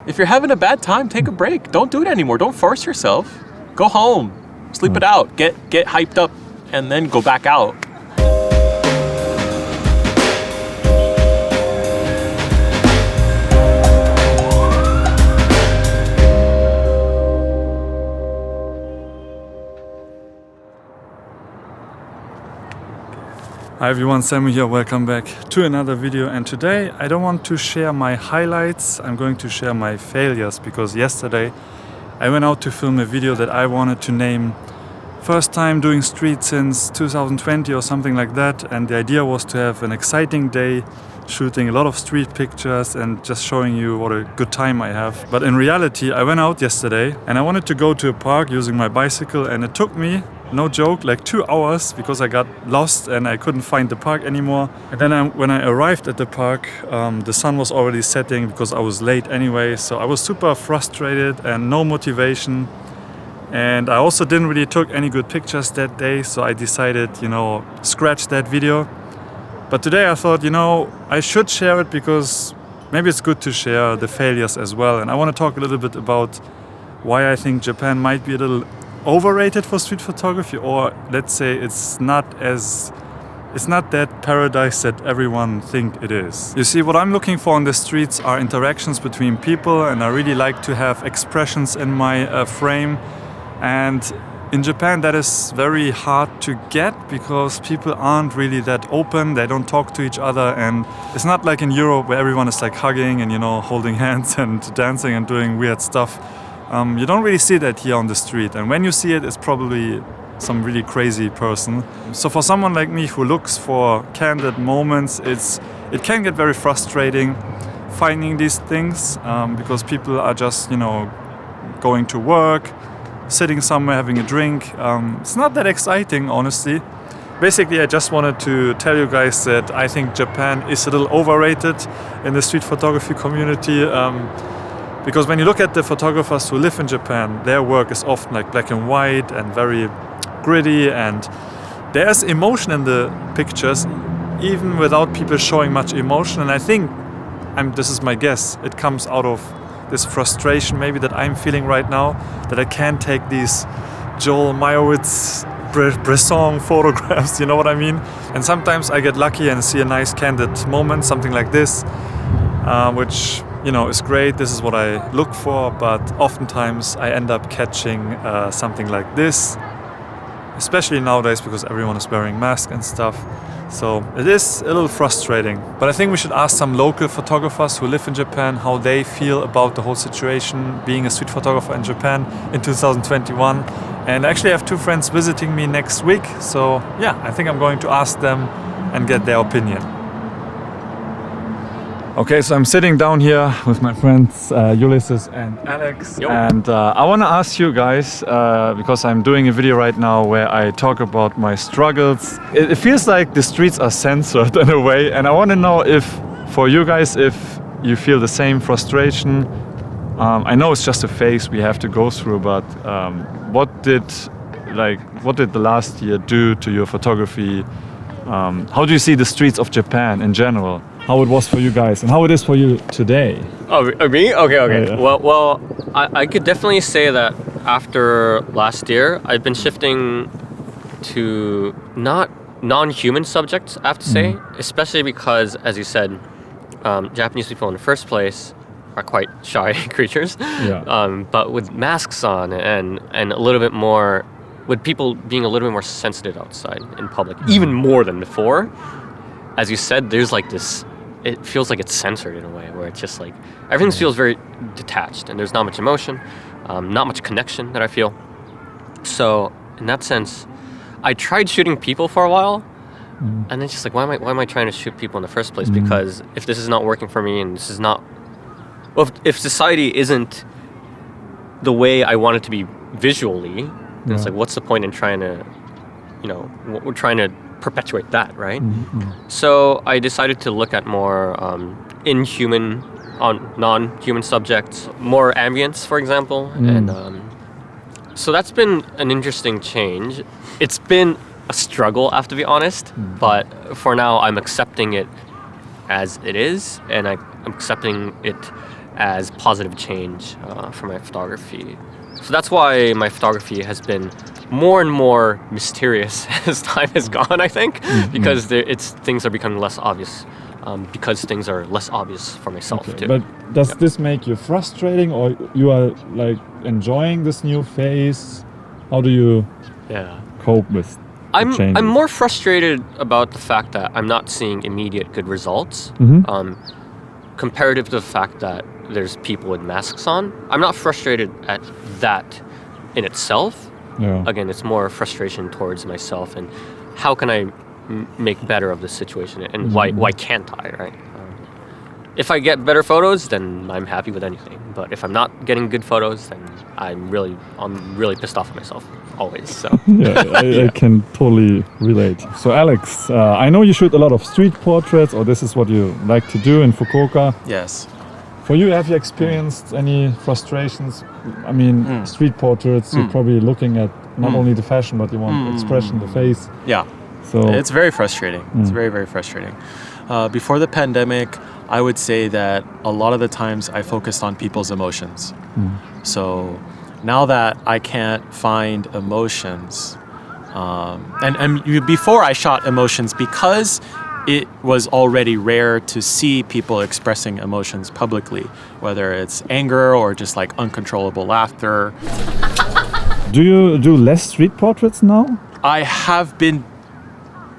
If you're having a bad time, take a break. Don't do it anymore. Don't force yourself. Go home, sleep it out, get hyped up, and then go back out. Hi everyone, Samu here, welcome back to another video, and today I don't want to share my highlights, I'm going to share my failures, because yesterday I went out to film a video that I wanted to name first time doing street since 2020 or something like that, and the idea was to have an exciting day shooting a lot of street pictures and just showing you what a good time I have. But in reality I went out yesterday and I wanted to go to a park using my bicycle, and it took me, no joke, like 2 hours because I got lost and I couldn't find the park anymore. And then when I arrived at the park, the sun was already setting because I was late anyway. So I was super frustrated and no motivation. And I also didn't really took any good pictures that day. So I decided, scratch that video. But today I thought, I should share it because maybe it's good to share the failures as well. And I want to talk a little bit about why I think Japan might be a little overrated for street photography, or let's say it's not that paradise that everyone think it is. You see, what I'm looking for on the streets are interactions between people, and I really like to have expressions in my frame. And in Japan that is very hard to get because people aren't really that open, they don't talk to each other, and it's not like in Europe where everyone is like hugging and holding hands and dancing and doing weird stuff. You don't really see that here on the street, and when you see it, it's probably some really crazy person. So for someone like me who looks for candid moments, it can get very frustrating finding these things because people are just going to work, sitting somewhere having a drink. It's not that exciting, honestly. Basically, I just wanted to tell you guys that I think Japan is a little overrated in the street photography community. Because when you look at the photographers who live in Japan, their work is often like black and white and very gritty, and there's emotion in the pictures even without people showing much emotion. And I think, this is my guess, it comes out of this frustration maybe that I'm feeling right now, that I can't take these Joel Meyerowitz Bresson photographs, you know what I mean? And sometimes I get lucky and see a nice candid moment, something like this, which is great. This is what I look for, but oftentimes I end up catching something like this, especially nowadays because everyone is wearing masks and stuff. So it is a little frustrating. But I think we should ask some local photographers who live in Japan how they feel about the whole situation being a street photographer in Japan in 2021. And actually I have 2 friends visiting me next week. So yeah, I think I'm going to ask them and get their opinion. Okay, so I'm sitting down here with my friends Ulysses and Alex. Yo. And I want to ask you guys, because I'm doing a video right now where I talk about my struggles. It feels like the streets are censored in a way, and I want to know if, for you guys, if you feel the same frustration. I know it's just a phase we have to go through, but what did the last year do to your photography? How do you see the streets of Japan in general? How it was for you guys and how it is for you today? Oh, me? Okay. Yeah. Well, I could definitely say that after last year, I've been shifting to not non-human subjects, I have to say, especially because, as you said, Japanese people in the first place are quite shy creatures. Yeah. But with masks on and a little bit more, with people being a little bit more sensitive outside in public, even more than before, as you said, there's like this, it feels like it's censored in a way where it's just like, everything feels very detached and there's not much emotion, not much connection that I feel. So in that sense, I tried shooting people for a while, and it's just like, why am I trying to shoot people in the first place? Because if this is not working for me and this is not, well, if society isn't the way I want it to be visually, then it's like, what's the point in trying to, we're trying to perpetuate that, right? So I decided to look at more non-human subjects, more ambience, for example, and so that's been an interesting change. It's been a struggle, I have to be honest, but for now I'm accepting it as it is, and I'm accepting it as positive change for my photography. So that's why my photography has been more and more mysterious as time has gone, I think, because things are becoming less obvious, because things are less obvious for myself too. But does this make you frustrating, or you are like enjoying this new phase? How do you cope with the changes? I'm more frustrated about the fact that I'm not seeing immediate good results, comparative to the fact that there's people with masks on. I'm not frustrated at that in itself. Again, it's more frustration towards myself and how can I make better of this situation, and why can't I, right? If I get better photos, then I'm happy with anything. But if I'm not getting good photos, then I'm really pissed off at myself always. So I can totally relate. So Alex, I know you shoot a lot of street portraits, or this is what you like to do in Fukuoka. Yes. For you, have you experienced any frustrations? I mean, street portraits, you're probably looking at not only the fashion, but you want expression, the face. Yeah. So it's very frustrating. It's very, very frustrating. Before the pandemic, I would say that a lot of the times I focused on people's emotions. So now that I can't find emotions, before I shot emotions, because it was already rare to see people expressing emotions publicly, whether it's anger or just like uncontrollable laughter. Do you do less street portraits now? I have been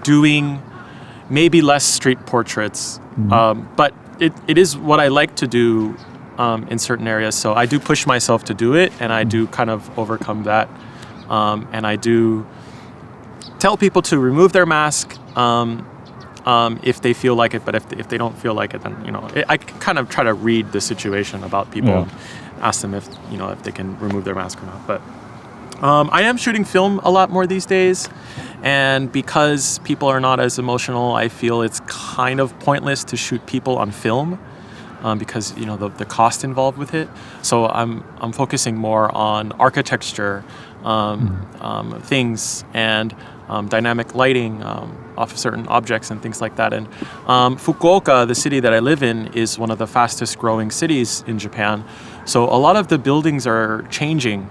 doing maybe less street portraits, but it is what I like to do in certain areas. So I do push myself to do it, and I do kind of overcome that. And I do tell people to remove their mask if they feel like it, but if they don't feel like it, then I kind of try to read the situation about people and ask them if they can remove their mask or not. But I am shooting film a lot more these days, and because people are not as emotional, I feel it's kind of pointless to shoot people on film because the cost involved with it. So I'm focusing more on architecture things and dynamic lighting off of certain objects and things like that. And Fukuoka, the city that I live in, is one of the fastest growing cities in Japan. So a lot of the buildings are changing,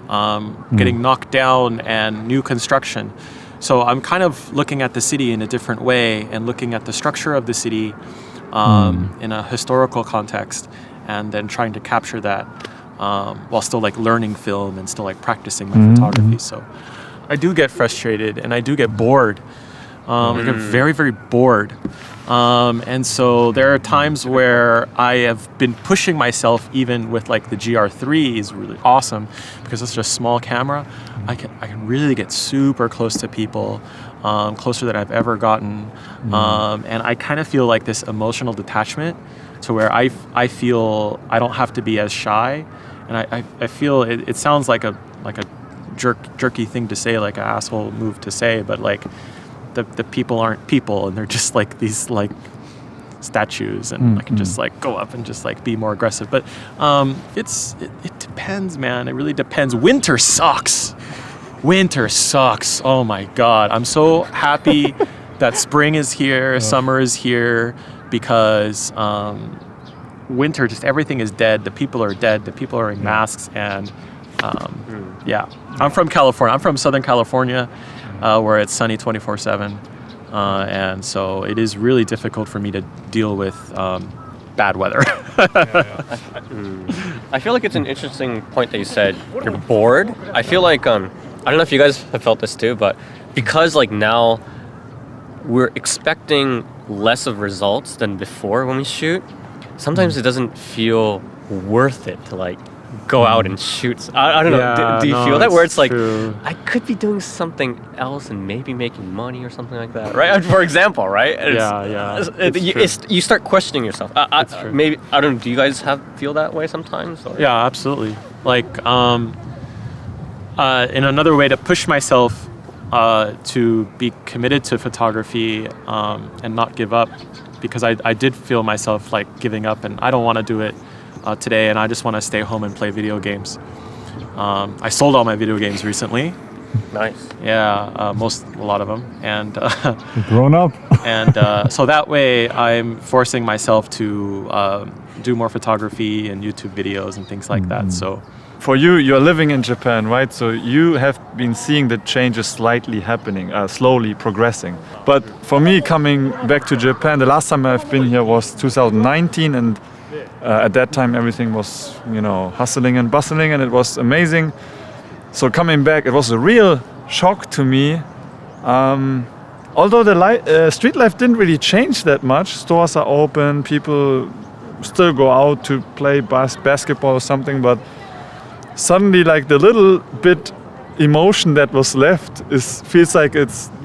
getting knocked down, and new construction. So I'm kind of looking at the city in a different way and looking at the structure of the city in a historical context, and then trying to capture that while still like learning film and still like practicing my photography. So I do get frustrated and I do get bored. I get very, very bored. And so there are times where I have been pushing myself, even with like the GR3 is really awesome because it's just a small camera. I can really get super close to people, closer than I've ever gotten. And I kind of feel like this emotional detachment to where I feel I don't have to be as shy. And I feel it sounds like a jerky thing to say, like an asshole move to say, but like the people aren't people, and they're just like these like statues, and I can just like go up and just like be more aggressive. But it depends, man. It really depends. Winter sucks. Oh my God. I'm so happy that spring is here, summer is here, because winter, just everything is dead. The people are dead. The people are wearing masks, and yeah. I'm from California. I'm from Southern California, where it's sunny 24/7, and so it is really difficult for me to deal with bad weather. I feel like it's an interesting point that you said you're bored. I feel like I don't know if you guys have felt this too, but because like now we're expecting less of results than before when we shoot, sometimes it doesn't feel worth it to like go out and shoot. I don't know. Do you feel that? Where it's like, true. I could be doing something else and maybe making money or something like that, right? For example, right? You start questioning yourself. Maybe, I don't know, do you guys feel that way sometimes? Or? Yeah, absolutely. Like, in another way to push myself to be committed to photography and not give up, because I did feel myself like giving up, and I don't want to do it today, and I just want to stay home and play video games. I sold all my video games recently, Nice. Yeah, a lot of them, and Grown up. and so that way I'm forcing myself to do more photography and YouTube videos and things like that. So For you, you're living in Japan, right? So you have been seeing the changes slightly happening, slowly progressing. But for me, coming back to Japan, the last time I've been here was 2019, and at that time everything was, hustling and bustling, and it was amazing. So coming back, it was a real shock to me. Although the street life didn't really change that much. Stores are open, people still go out to play basketball or something, but suddenly, like, the little bit emotion that was left feels like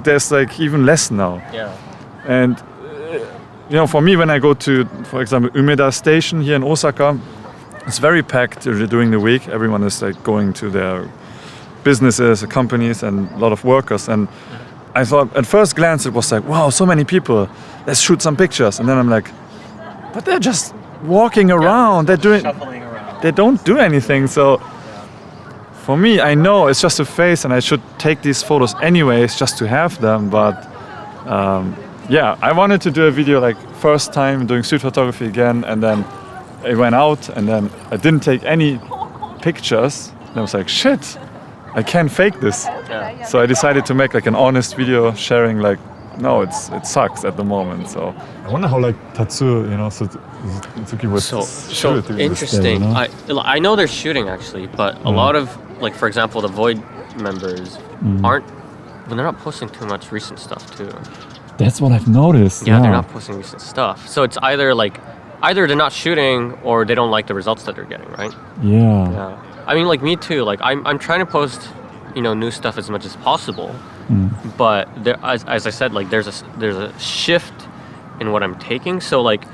there's like even less now. Yeah. And for me, when I go to, for example, Umeda Station here in Osaka, it's very packed during the week. Everyone is like going to their businesses, companies, and a lot of workers. And I thought at first glance it was like, wow, so many people. Let's shoot some pictures. And then I'm like, but they're just walking around. They're doing. shuffling around. They don't do anything. So for me, I know it's just a phase, and I should take these photos anyways just to have them. But I wanted to do a video like first time doing street photography again, and then I went out, and then I didn't take any pictures. And I was like, shit, I can't fake this. Yeah. So I decided to make like an honest video sharing like, no, it sucks at the moment. So I wonder how like Tatsu, Suzuki was So interesting. I know they're shooting actually, but a lot of, like, for example, the Void members they're not posting too much recent stuff too. That's what I've noticed. Yeah, they're not posting recent stuff. So it's either they're not shooting or they don't like the results that they're getting, right? Yeah. I mean, like, me too. Like, I'm trying to post, new stuff as much as possible. But there, as I said, like, there's a shift in what I'm taking. So, like,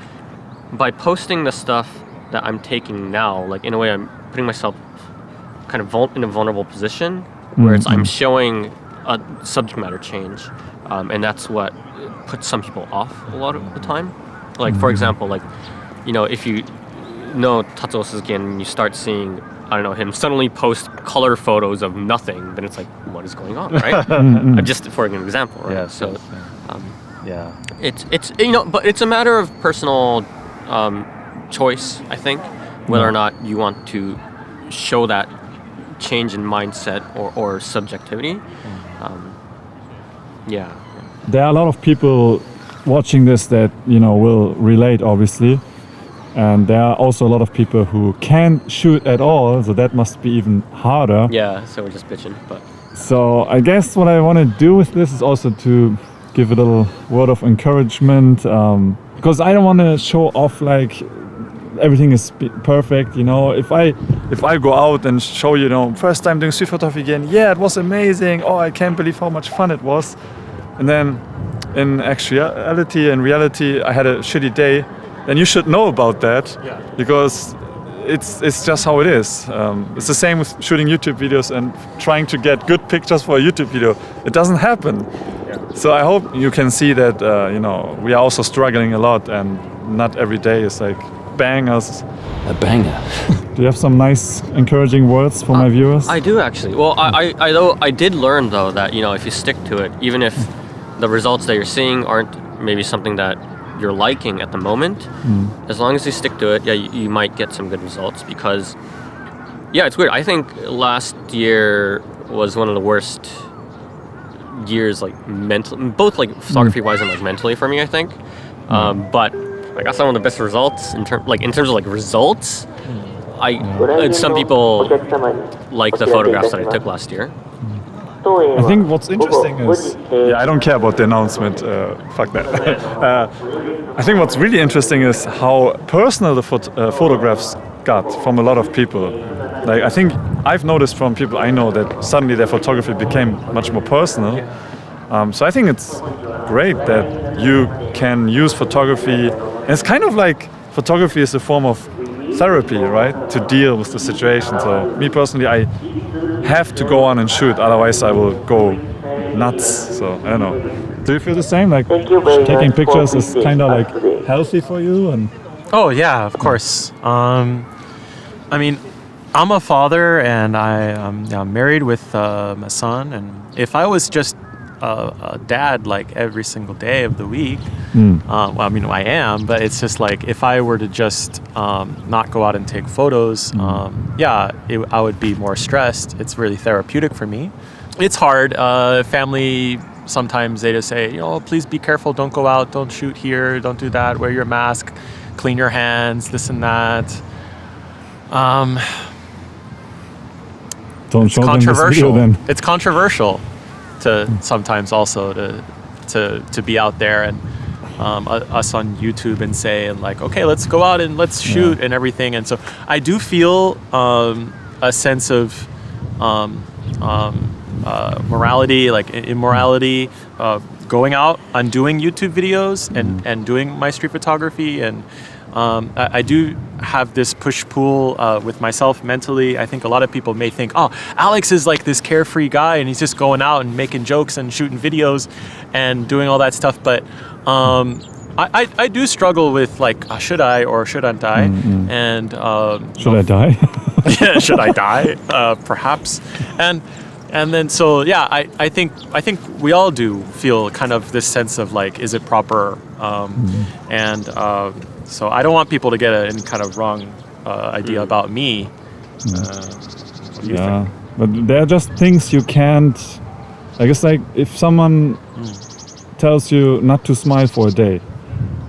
by posting the stuff that I'm taking now, like, in a way, I'm putting myself kind of in a vulnerable position where I'm showing a subject matter change, and that's what puts some people off a lot of the time. Like, for example, like, if you know Tatsuo Suzuki and you start seeing, I don't know, him suddenly post color photos of nothing, then it's like, what is going on, right? Just for an example, right? Yeah, so, It's it's but it's a matter of personal choice, I think, whether or not you want to show that change in mindset or subjectivity. There are a lot of people watching this that will relate, obviously, and there are also a lot of people who can't shoot at all, so that must be even harder. Yeah, so we're just bitching, but So I guess what I want to do with this is also to give a little word of encouragement, because I don't want to show off like everything is perfect. If I go out and show first time doing street photography again, yeah, it was amazing. Oh, I can't believe how much fun it was. And then in reality, I had a shitty day. Then you should know about that, because it's just how it is. It's the same with shooting YouTube videos and trying to get good pictures for a YouTube video. It doesn't happen. So I hope you can see that we are also struggling a lot, and not every day is like bangers. A banger. Do you have some nice encouraging words for my viewers? I do actually. Well, I did learn though that if you stick to it, even if the results that you're seeing aren't maybe something that you're liking at the moment, as long as you stick to it, you might get some good results. Because it's weird. I think last year was one of the worst years, like both like photography wise and like mentally for me, I think. But I got some of the best results in terms of like results. Some people like the photographs that I took last year. I think what's interesting is, I don't care about the announcement, fuck that. I think what's really interesting is how personal the photographs got from a lot of people. Like, I think I've noticed from people I know that suddenly their photography became much more personal. So I think it's great that you can use photography. And it's kind of like photography is a form of therapy, right? To deal with the situation. So me personally, I have to go on and shoot, otherwise I will go nuts. So I don't know. Do you feel the same? Like taking pictures is kind of like healthy for you? And Oh yeah, of course. I mean, I'm a father, and I'm married with a son. And if I was just a dad like every single day of the week, well, I mean, I am, but it's just like if I were to just not go out and take photos, I would be more stressed. It's really therapeutic for me. It's hard. Family, sometimes they just say, please be careful. Don't go out. Don't shoot here. Don't do that. Wear your mask. Clean your hands. This and that. Don't show them this video then. It's controversial to sometimes also to be out there and us on YouTube and say like, okay, let's go out and let's shoot and everything. And so I do feel a sense of morality, like immorality, going out and doing YouTube videos and doing my street photography. And I do have this push-pull with myself mentally. I think a lot of people may think, oh, Alex is like this carefree guy and he's just going out and making jokes and shooting videos and doing all that stuff. But I do struggle with like, should I or shouldn't I? And should I die? Yeah, should I die? Perhaps. And then so I think we all do feel kind of this sense of like, is it proper? So I don't want people to get any kind of wrong idea about me. What do you think? But there are just things you can't. I guess like if someone tells you not to smile for a day,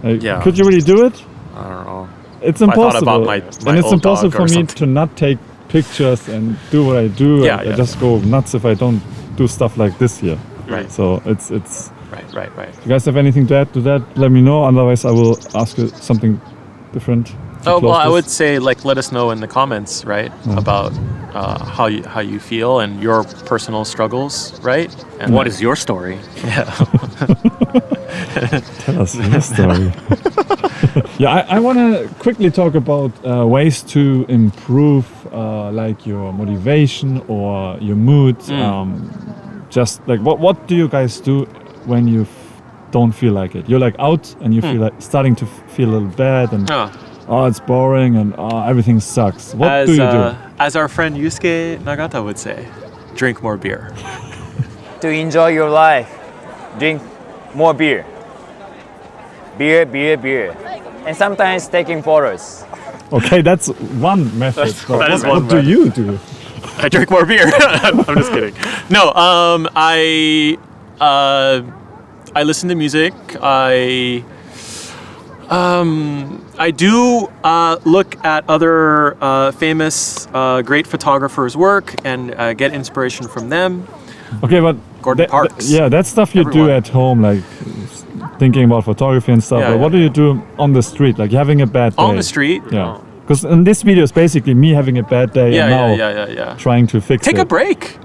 could you really do it? I don't know. It's impossible. I thought about my and it's old impossible dog or for me something. to not take pictures and do what I do. I just go nuts if I don't do stuff like this here. Right. So it's. Right. If you guys have anything to add to that, let me know. Otherwise, I will ask you something different. Oh well, I would say like let us know in the comments, right, about how you feel and your personal struggles, right? And what is your story? Yeah. Tell us your story. I want to quickly talk about ways to improve like your motivation or your mood. Just like what do you guys do when you don't feel like it? You're like out and you feel like starting to feel a little bad and it's boring and everything sucks. What do you do? As our friend Yusuke Nagata would say, drink more beer. To enjoy your life, drink more beer. Beer. And sometimes taking photos. Okay, that's one method. That is one what do you do? I drink more beer. I'm just kidding. No, I listen to music. I do look at other famous, great photographers' work and get inspiration from them. Okay, but Gordon Parks. That's stuff you do at home, like thinking about photography and stuff. But what do you do on the street, like having a bad day? On the street? Yeah. Because in this video is basically me having a bad day and now trying to fix it. Take a break.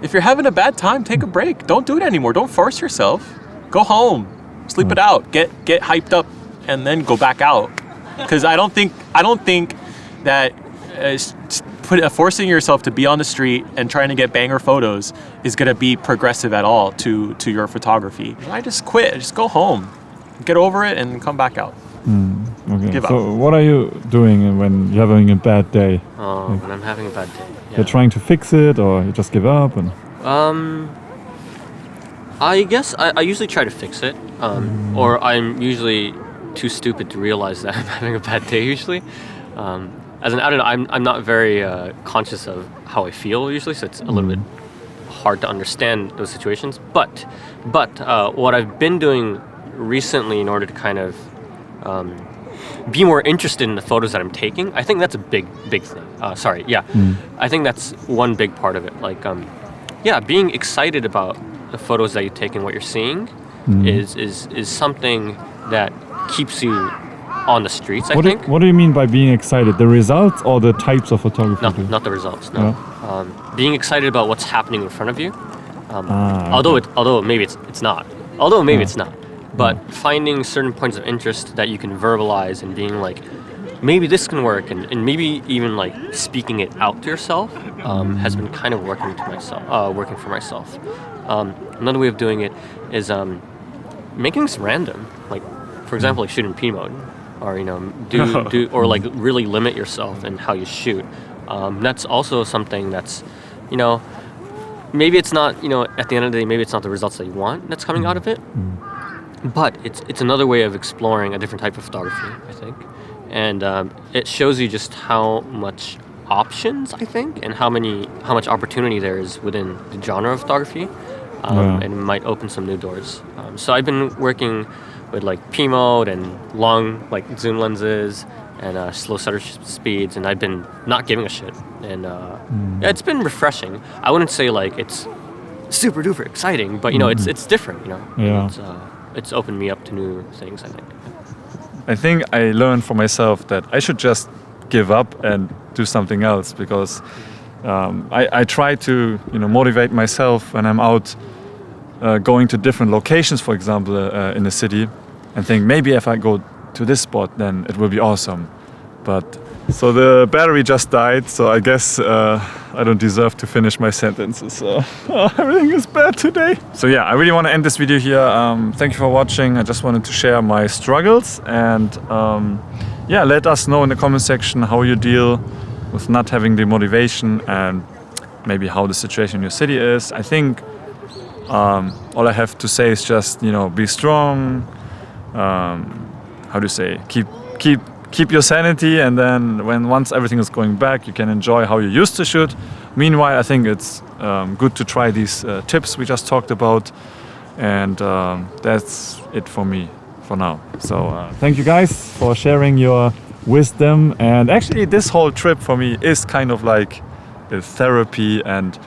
If you're having a bad time, take a break. Don't do it anymore. Don't force yourself. Go home. Sleep it out. Get hyped up and then go back out. Because I don't think that forcing yourself to be on the street and trying to get banger photos is going to be progressive at all to your photography. I just quit. Just go home. Get over it and come back out. Okay. Give so what are you doing when you're having a bad day? When I'm having a bad day. You're trying to fix it or you just give up? And I guess I usually try to fix it. Or I'm usually too stupid to realize that I'm having a bad day usually. As an adult, I'm not very conscious of how I feel usually, so it's a little bit hard to understand those situations. But what I've been doing recently in order to kind of be more interested in the photos that I'm taking, I think that's a big thing. I think that's one big part of it. Like, being excited about the photos that you take and what you're seeing is something that keeps you on the streets, I think. What do you mean by being excited? The results or the types of photography? No, not the results, no. Being excited about what's happening in front of you. Although maybe it's not. It's not. But finding certain points of interest that you can verbalize and being like, maybe this can work, and maybe even like speaking it out to yourself has been kind of working for myself. Another way of doing it is making this random. Like, for example, like shooting P mode, or do or like really limit yourself in how you shoot. That's also something that's, you know, maybe it's not, you know, at the end of the day, maybe it's not the results that you want that's coming out of it, but it's another way of exploring a different type of photography, I think. And it shows you just how much options, I think, and how much opportunity there is within the genre of photography, and it might open some new doors. So I've been working with like P mode and long like zoom lenses and slow shutter speeds, and I've been not giving a shit. And yeah, it's been refreshing. I wouldn't say like it's super duper exciting, but you know, it's different. You know, it's opened me up to new things, I think. I think I learned for myself that I should just give up and do something else, because I try to, you know, motivate myself when I'm out going to different locations, for example, in the city, and think maybe if I go to this spot, then it will be awesome. But so the battery just died, so I guess I don't deserve to finish my sentences. Everything is bad today. So yeah, I really want to end this video here. Thank you for watching. I just wanted to share my struggles, and yeah, let us know in the comment section how you deal with not having the motivation, and maybe how the situation in your city is. I think all I have to say is just, you know, be strong. How do you say? Keep your sanity, and then once everything is going back, you can enjoy how you used to shoot. Meanwhile, I think it's good to try these tips we just talked about, and that's it for me for now. So thank you guys for sharing your wisdom, and actually this whole trip for me is kind of like a therapy, and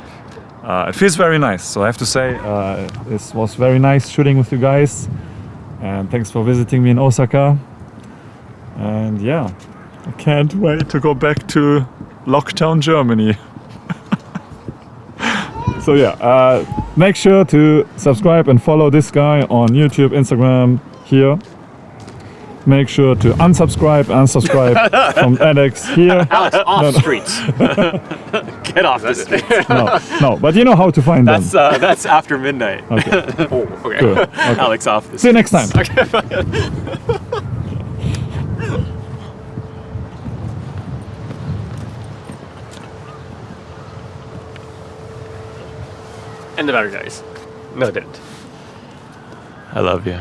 it feels very nice. So I have to say this was very nice shooting with you guys, and thanks for visiting me in Osaka. And yeah, I can't wait to go back to lockdown Germany. So yeah, make sure to subscribe and follow this guy on YouTube, Instagram, here. Make sure to unsubscribe from Alex here. Alex, off streets. Get off the streets. No, but you know how to find them. That's after midnight. Okay. Oh, okay. Good. Okay. Alex off the streets. See you next time. And the battery dies. No, it didn't. I love you.